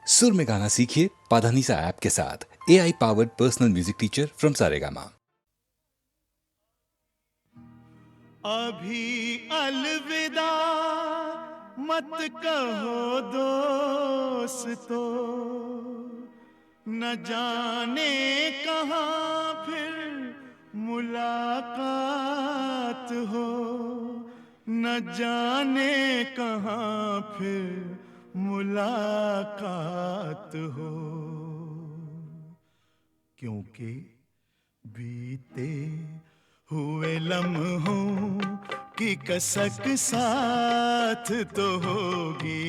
सुर में गाना सीखिए पाधानीसा ऐप के साथ। AI powered personal music teacher from Saregama. अभी अलविदा मत कहो दोस्तों, न जाने कहाँ फिर मुलाकात हो, न जाने कहाँ फिर मुलाकात हो। क्योंकि बीते हुए लम्हों की कसक साथ तो होगी,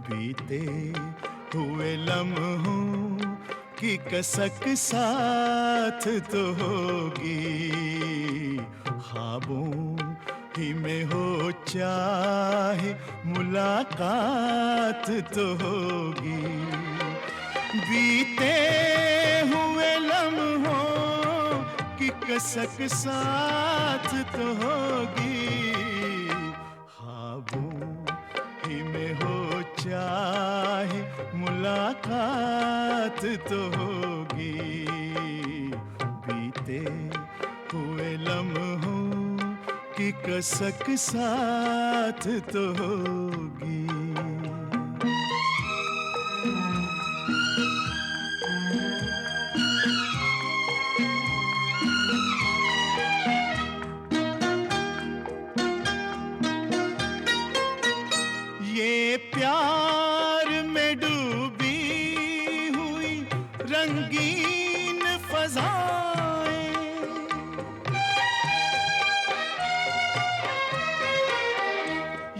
बीते हुए लम्हों की कसक साथ तो होगी। ख्वाबों ही में हो चाहे मुलाकात तो होगी, बीते हुए लम्हों की कसक साथ तो होगी। ख्वाबों ही में हो चाहे मुलाकात तो होगी, बीते हुए लम्हों की कसक साथ तो होगी। ये प्यार में डूबी हुई रंगीन फज़ाएं,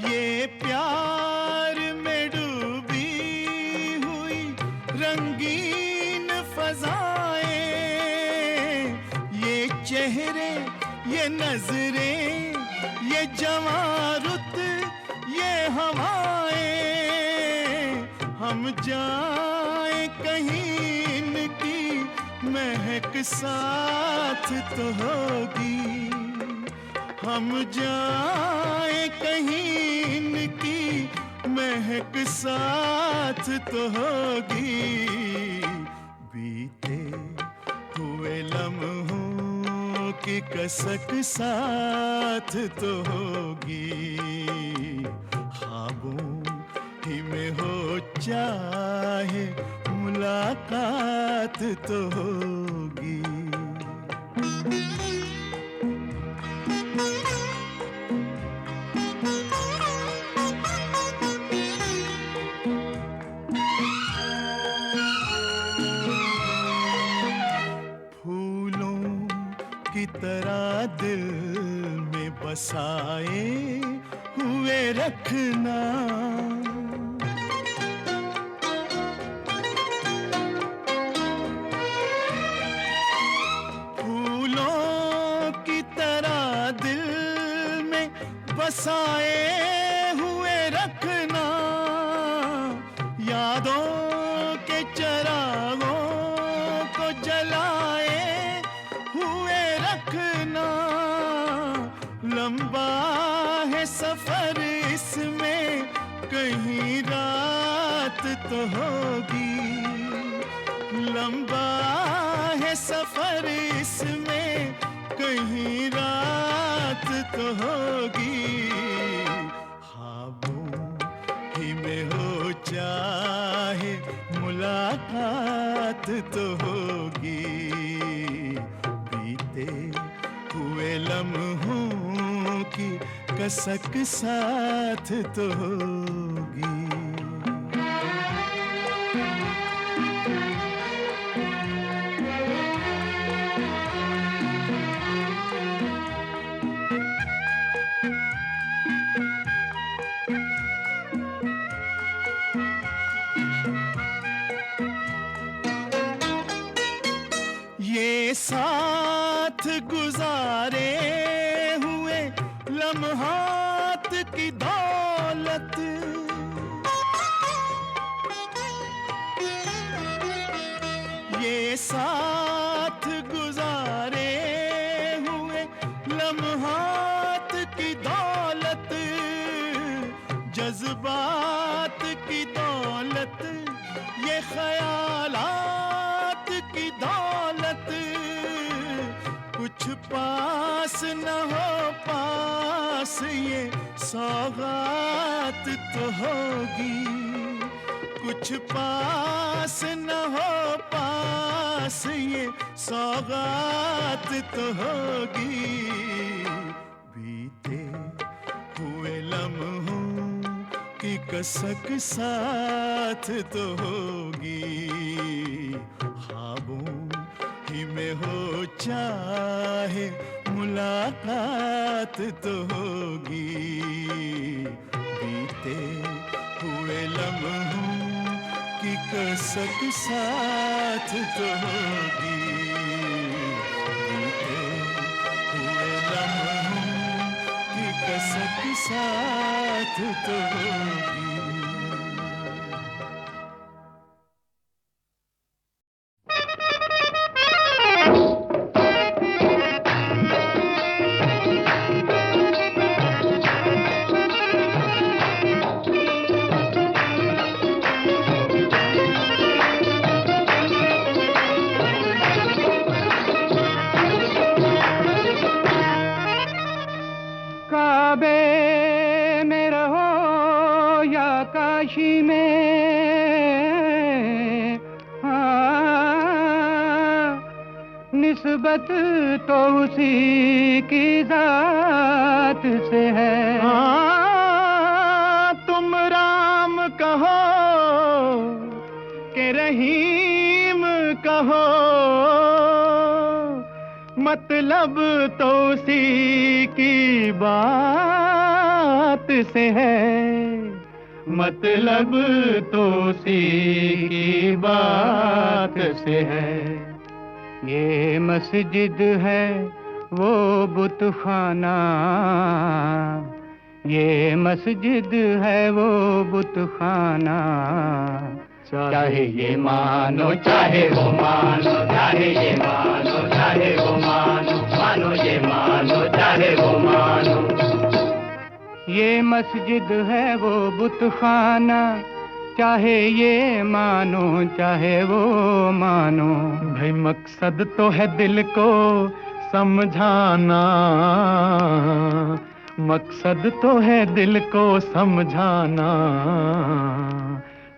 ये प्यार में डूबी हुई रंगीन फज़ाएं, ये चेहरे ये नजरें ये जवां रुत ये हवाएं, हम जाए कहीं इनकी महक साथ तो होगी, हम जाए कहीं इनकी महक साथ तो होगी, बीते हुए लम्हों की कसक साथ तो होगी। ख्वाबों ही में हो चाहे मुलाकात तो होगी। फूलों की तरह दिल में बसाए हुए रखना, फूलों की तरह दिल में बसाए हुए रखना, यादों के चरागों को जलाए हुए रखना। लंबा है सफर इसमें कहीं रात तो होगी, लंबा है सफर इसमें कहीं रात तो होगी। ख्वाबों ही में हो चाहे मुलाकात तो होगी, बीते हुए लम्हों की कसक साथ तो होगी। ये साथ गुजारे हुए लम्हात की दौलत, ये साथ गुजारे हुए लम्हात की दौलत, जज्बात की दौलत ख्यालात की दौलत कुछ पास न हो पास ये सौगात तो होगी, कुछ पास न हो पास ये सौगात तो होगी। बीते हुए लम्हों की कसक साथ तो होगी, ख्वाबों ही में हो चाहे मुलाकात तो होगी। बीते हुए लम्हों की कसक साथ तो होगी, बीते हुए लम्हों की कसक साथ तो होगी। काशी में निस्बत तो उसी की जात से है। तुम राम कहो कि रहीम कहो, मतलब तो उसी की बात से है, मतलब तो उसी की बात से है। ये मस्जिद है वो बुतखाना, ये मस्जिद है वो बुतखाना, चाहे ये मानो चाहे वो मानो, चाहे ये मानो चाहे वो मानो, मानो ये मानो चाहे वो मानो। ये मस्जिद है वो बुतखाना, चाहे ये मानो चाहे वो मानो। भाई मकसद तो है दिल को समझाना, मकसद तो है दिल को समझाना,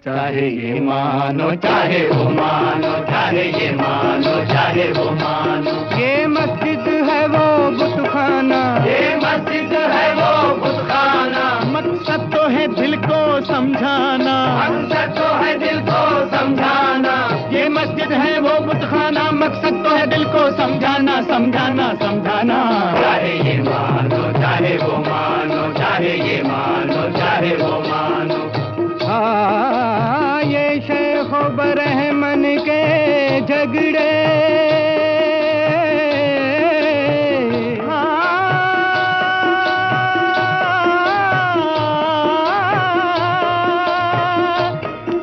चाहे ये मानो चाहे वो मानो, चाहे ये मानो चाहे वो मानो। ये मस्जिद है वो बुतखाना, ये मस्जिद है वो बुतखाना, मकसद तो है दिल को समझाना, मकसद तो है दिल को समझाना। ये मस्जिद है वो बुतखाना, मकसद तो है दिल को समझाना, समझाना समझाना। चाहे ये मानो चाहे वो मानो, चाहे ये मानो चाहे वो मानो। ये शेख बरहमन के झगड़े,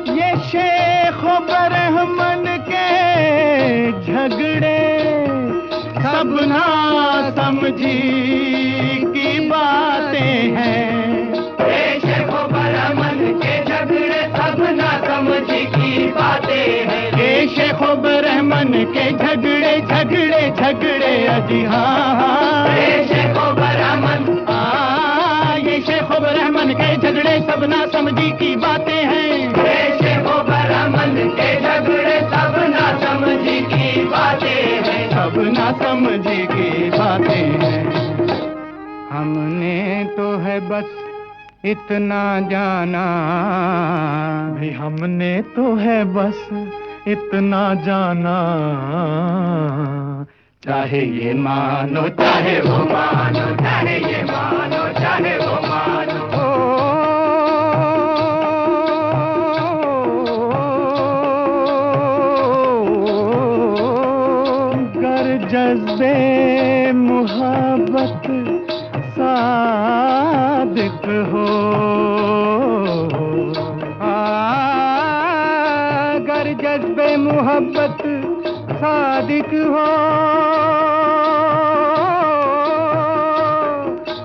ये शेख बरहमन के झगड़े सब ना समझी की बातें हैं। शेख बरहमन के झगड़े झगड़े झगड़े अजी हाँ, ये शेख बरहमन, ये शेख बरहमन के झगड़े सब ना समझी की बातें हैं। ये शेख बरहमन के झगड़े सब ना समझी की बातें हैं, सब ना समझी की बातें हैं। हमने तो है बस इतना जाना, भाई हमने तो है बस इतना जाना, चाहे ये मानो चाहे वो मानो, चाहे ये मानो चाहे वो मानो। गर जज्बे मुहब्बत सादिक हो, जज्बे मोहब्बत सादिक हो,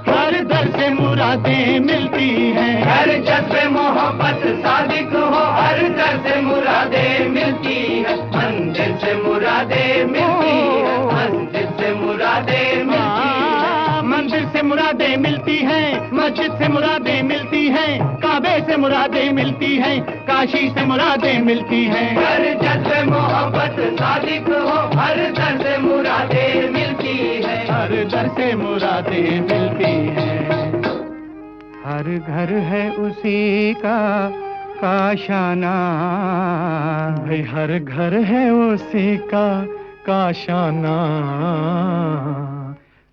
हर दर से मुरादें मिलती हैं। हर जज्बे मोहब्बत सादिक हो, हर दर से मुरादें मस्जिद से मुरादें मिलती हैं, काबे से मुरादें मिलती हैं, काशी से मुरादें मिलती हैं। हर जज्ब मोहब्बत सादिक हो, हर दर से मुरादें मिलती है, हर दर से मुरादें मिलती हैं। हर घर है उसी का काशाना, भाई हर घर है उसी का काशाना।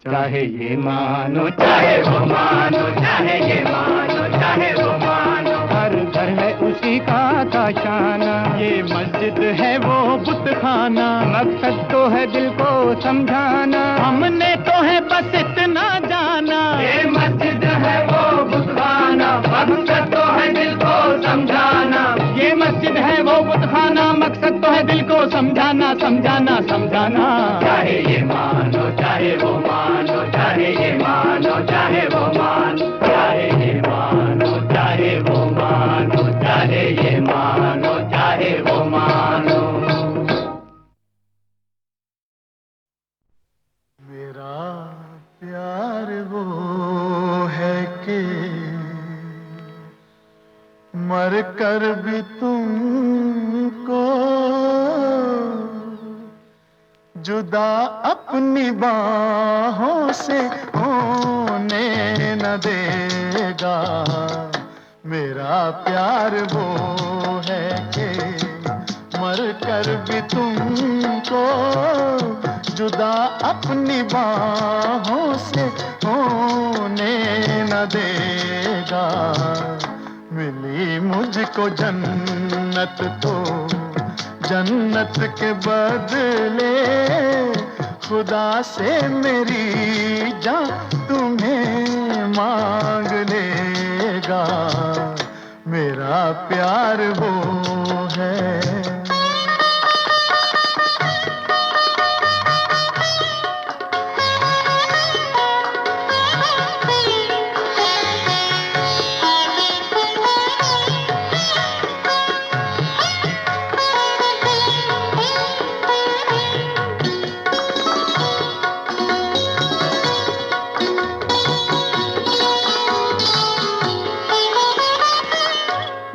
चाहे ये मानो चाहे वो मानो, चाहे ये मानो चाहे वो मानो, हर घर है उसी का काशाना। ये मस्जिद है वो बुतखाना, मकसद तो है दिल को समझाना, हमने तो है बस इतना जाना। ये मस्जिद है वो बुतखाना, मकसद तो है दिल को समझाना। ये मस्जिद है वो बुतखाना, मकसद तो है दिल को समझाना, समझाना, समझाना। चाहे ये मानो चाहे वो मानो, चाहे ये मानो चाहे वो मानो, चाहे ये मानो चाहे वो मानो, चाहे ये मानो चाहे वो मानो। मेरा प्यार वो है कि मर कर भी तुमको जुदा अपनी बाहों से होने न देगा। मेरा प्यार वो है कि मर कर भी तुमको जुदा अपनी बाहों से होने न देगा। मिली मुझको जन्नत तो जन्नत के बदले खुदा से मेरी जान तुम्हें मांग लेगा। मेरा प्यार वो है।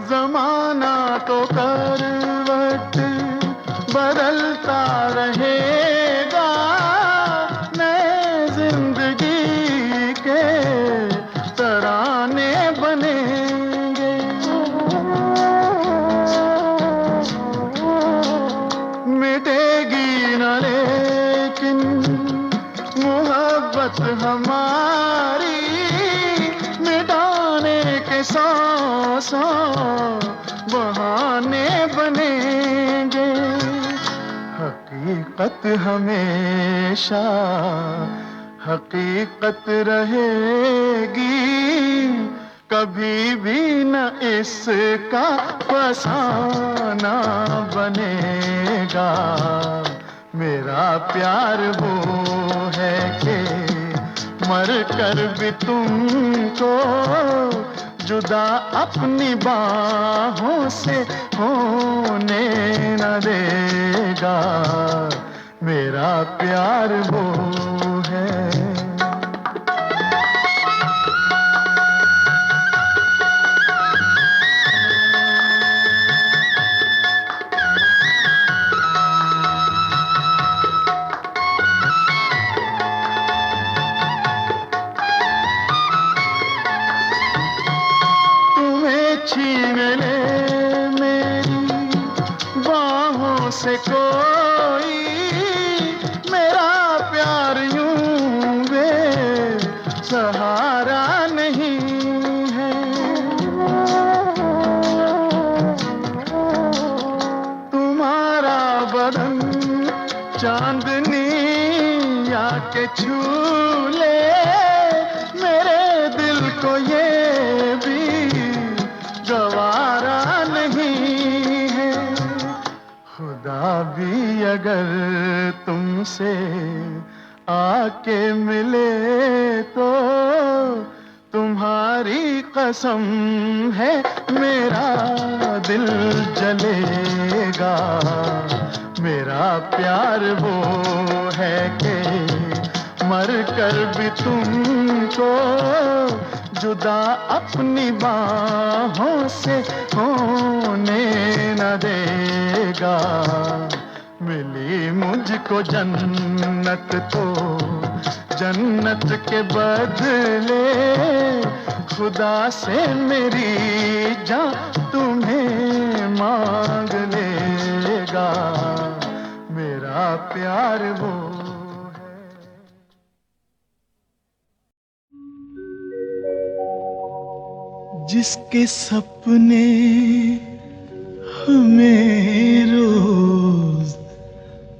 जमाना तो करवट बदलता रहेगा, नए जिंदगी के तराने बनेंगे। मिटेगी न लेकिन मोहब्बत हमारी, मिटाने के सौ बहाने बनेंगे। हकीकत हमेशा हकीकत रहेगी, कभी भी न इसका फसाना बनेगा। मेरा प्यार वो है कि मर कर भी तुमको जुदा अपनी बाहों से होने न देगा। मेरा प्यार वो है। छीन ले मेरी बाहों से कोई, मेरा प्यार यूं वे सहारा नहीं है। तुम्हारा बदन चांदनी आके छू ले, मेरे दिल को ये भी गवारा नहीं है। खुदा भी अगर तुमसे आके मिले तो तुम्हारी कसम है मेरा दिल जलेगा। मेरा प्यार वो है कि मर कर भी तुमको जुदा अपनी बाहों से होने न देगा। मिली मुझको जन्नत तो जन्नत के बदले खुदा से मेरी जान तुम्हें मांग लेगा। मेरा प्यार वो है। जिसके सपने हमें रोज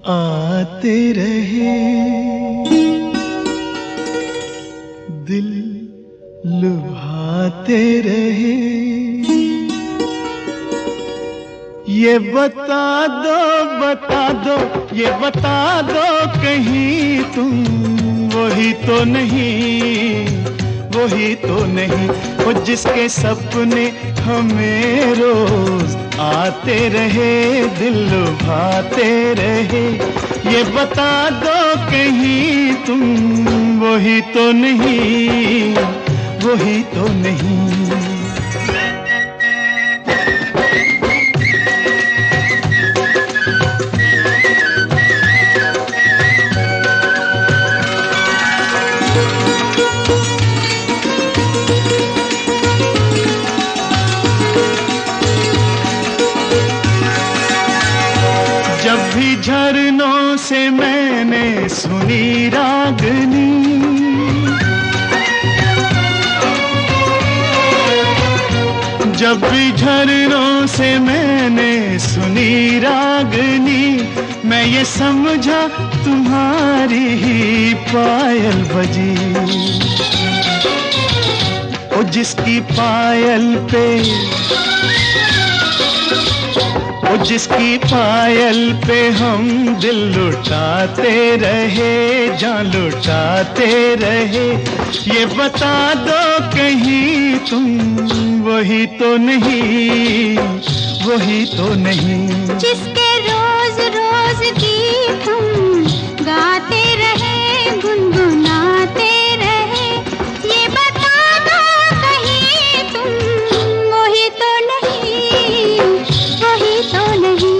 आते रहे, दिल लुभाते रहे। ये बता दो, ये बता दो कहीं तुम वही तो नहीं, वही तो नहीं। वो जिसके सपने हमें रोज आते रहे, दिल लुभाते रहे। ये बता दो कहीं तुम वही तो नहीं, वही तो नहीं। जब भी झरनों से मैंने सुनी रागनी, जब भी झरनों से मैंने सुनी रागनी, मैं ये समझा तुम्हारी ही पायल बजी। ओ जिसकी पायल पे, ओ जिसकी पायल पे हम दिल लुटाते रहे, जान लुटाते रहे। ये बता दो कहीं तुम वही तो नहीं, वही तो नहीं। जिसके रोज रोज गीत हम गाते रहे, गुनगुनाते रहे। ये बता दो कहीं तुम वही तो नहीं, वही तो नहीं।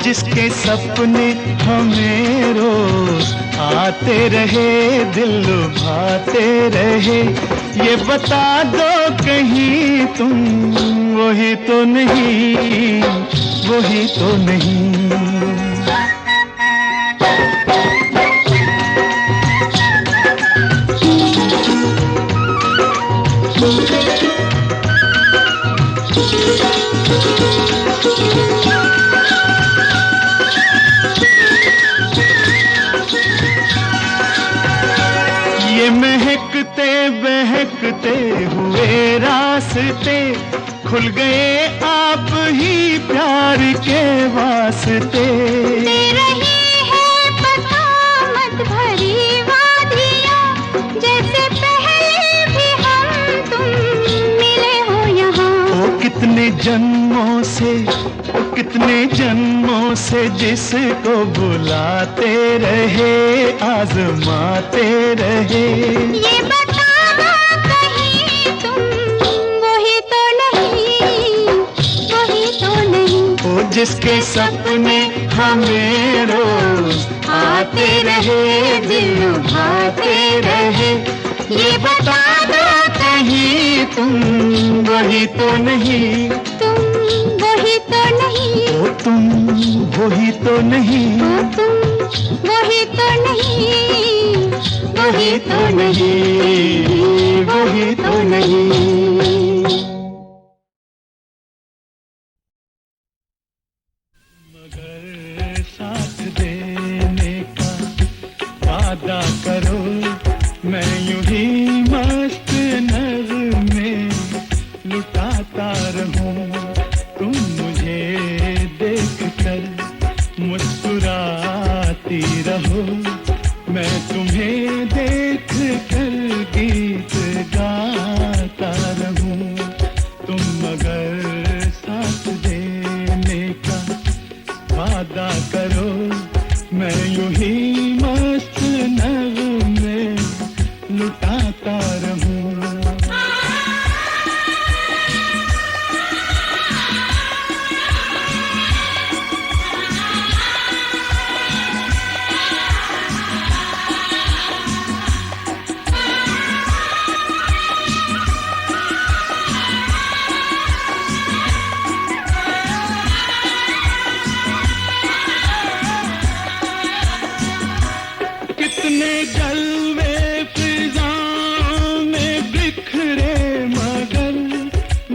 जिसके सपने हमें रोज आते रहे, दिल लुभाते रहे। ये बता दो कहीं तुम वही तो नहीं, वही तो नहीं। ये महकते बहकते हुए रास्ते खुल गए आप ही प्यार के वास्ते। दे रही है पता मत भरी वादियाँ, जैसे पहले भी हम तुम मिले हो यहाँ। ओ कितने जन्मों से, ओ कितने जन्मों से जिसको बुलाते रहे, आजमाते रहे। ये बता दो कहीं तुम जिसके सपने हमें रोज आते रहे, दिल लुभाते रहे। ये बता दो कहीं तुम वही तो नहीं, तुम वही तो नहीं, ओ तुम वही तो नहीं, ओ तुम वही तो नहीं, वही तो नहीं, वही तो नहीं। मगर साथ देने का वादा करो, मैं यूं ही मस्त नगमे लुटाता रहूं। तुम मुझे देख कर मुस्कुराती रहो, मैं तुम्हें देख कर गीत गाता रहूं। तुम मगर साथ देने का वादा करो, मैं यूं ही मस्त नगमे लुटाता रहूं। कितने जलवे फिजाओं में बिखरे, मगर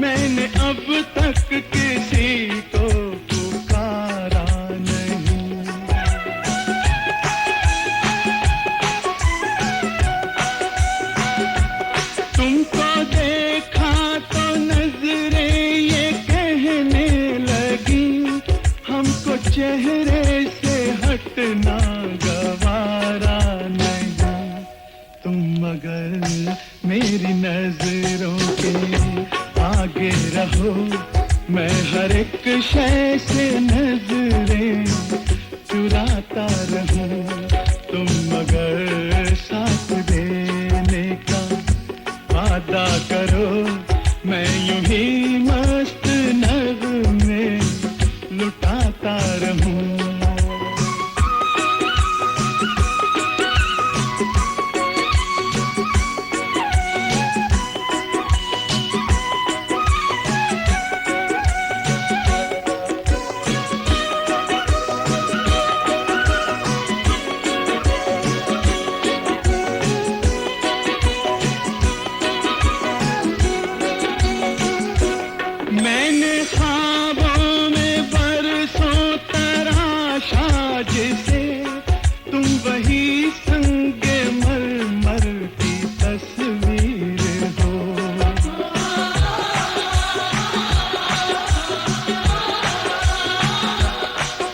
मैंने अब तक किसी को पुकारा नहीं। तुमको देखा तो नजरें ये कहने लगी, हमको चेहरे से हटना गवारा नहीं। तुम मगर मेरी नजरों के आगे रहो, मैं हर एक शय से नजरें चुराता रहूं। तुम मगर साथ देने का वादा करो, मैं यूं ही मस्त नगमे लुटाता रहूं। मैंने ख्वाबों में बरसों तराशा जिसे, तुम वही संगे मरमर की तस्वीर हो।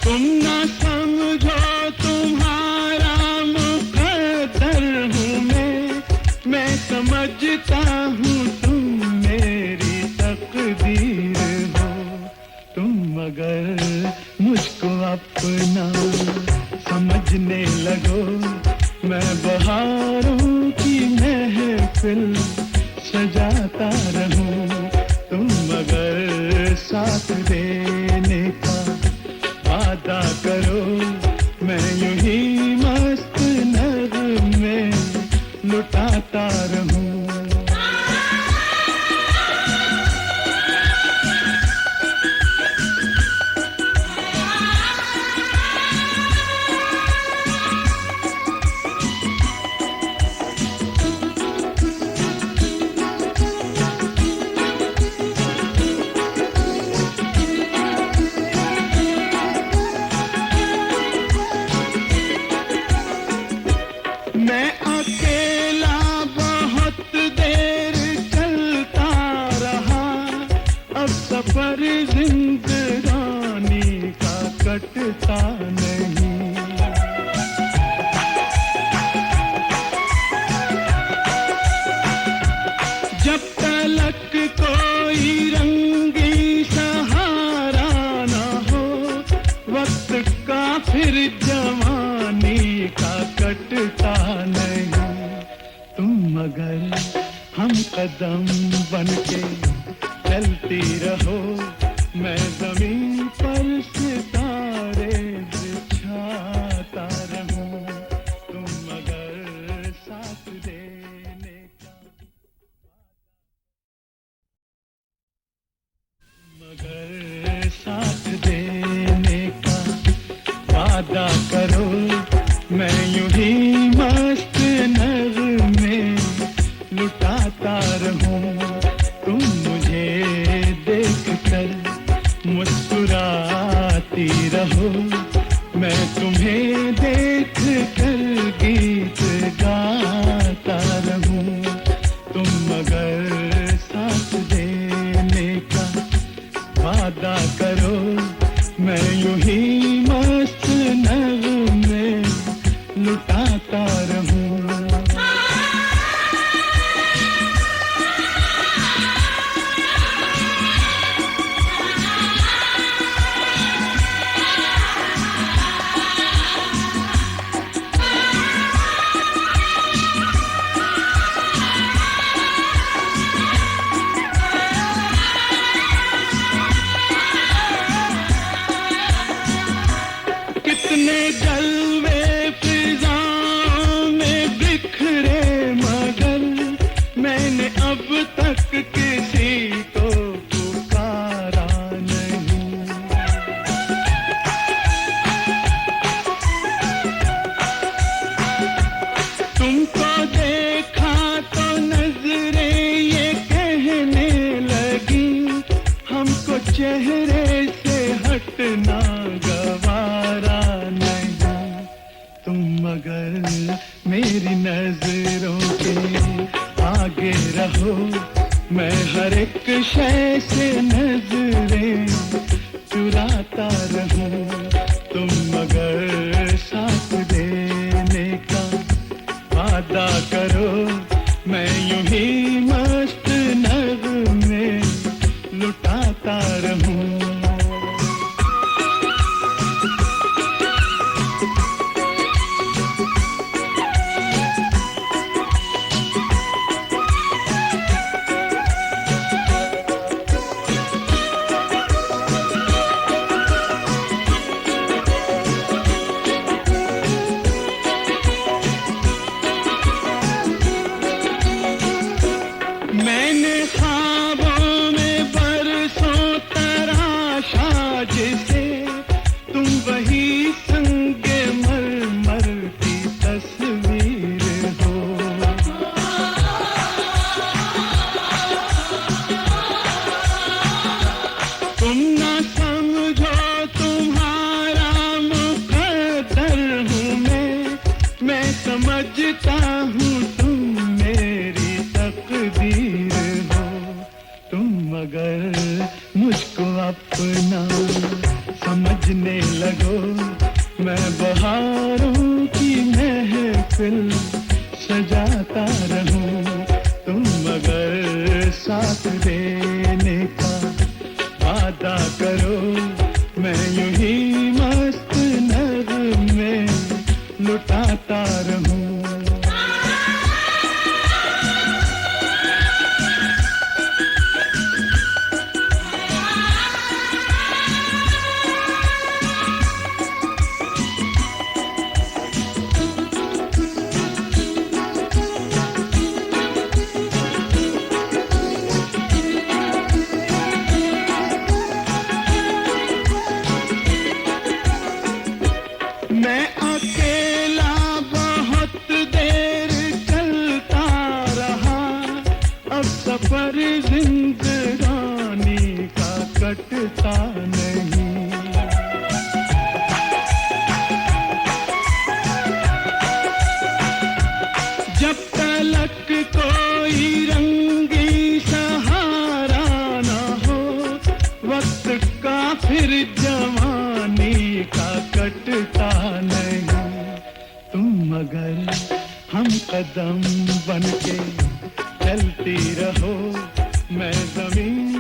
तुम ना समझो तुम्हारा मुकद्दर हूँ मैं समझता हूँ तुम मेरी तकदीर हो। तुम मगर मुझको अपना समझने लगो, मैं बहारों की महफिल सजाता रहूं। तुम मगर साथ देने का वादा करो, मैं यूं ही मस्त नगमे लुटाता रहूं। मैं अकेला बहुत देर चलता रहा, अब सफर जिंदगानी का कटता नहीं। जब तलक कोई रंगी सहारा न हो, वक्त का फिर जवानी का कटता नहीं। तुम मगर हम कदम बनके चलती रहो, मैं जमीन पर वादा करो मैं यूं ही मस्त नगमे लुटाता रहूं, तुम मुझे देख कर मुस्कुराती रहो, मैं तुम्हें देख कर गीत गाता रहूं, तुम मगर साथ देने का वादा करो मैं यूं ही मस्त नगमे लुटाता रहूं। कितने जलवे फिजाओं में बिखरे मगर मैंने अब तक किसी को पुकारा नहीं। तुमको देखा तो नजरें ये कहने लगी, हमको चेहरे से हटना गवारा नहीं, तुम मगर मेरी नजरों के आगे रहो, मैं हर एक शय से नजरें चुराता रहूं, तुम मगर साथ देने का वादा करो मैं यूं ही मस्त नगमे लुटाता रहूं। मैंने ख्वाबों में बरसों तराशा जिसे, तुम वही संगे मरमर की तस्वीर हो। तुम ना समझो तुम्हारा मुकद्दर हूँ मैं समझता हूँ तुम मेरी तकदीर हो, तुम मगर मुझको अपना समझने लगो, मैं बहारों की महफिल सजाता रहूं, तुम मगर साथ देने का वादा करो मैं यूं ही मस्त नगमे लुटाता रहूं। मैं अकेला बहुत देर चलता रहा, अब सफर जिंदगानी का कटता नहीं। जब तलक कोई रंगी सहारा ना हो, वक्त का फिर जवानी का कटता नहीं, तुम मगर हम कदम बनके चलती रहो, मैं जमीन